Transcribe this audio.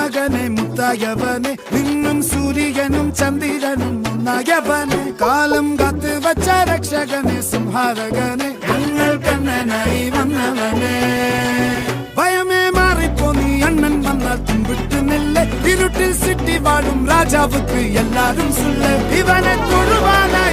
മകനെ മുത്തായവനെ നിന്നും സൂര്യനും ചന്ദ്രനും ഒന്നായവനെ കാലം കാത്ത് വച്ച രക്ഷകനെ സംഹാരകനെ ഞങ്ങൾ കണ്ണനായി വന്നവനെ ഭയമേ മാറിപ്പോ നീ അണ്ണൻ വന്നാൽ തുമ്പിട്ടുന്നില്ല ഇരുട്ടിൽ സിറ്റി വാഴും രാജാവുക്ക് എല്ലാരും സുല്ല ഇവനെ തൊഴുവാനായി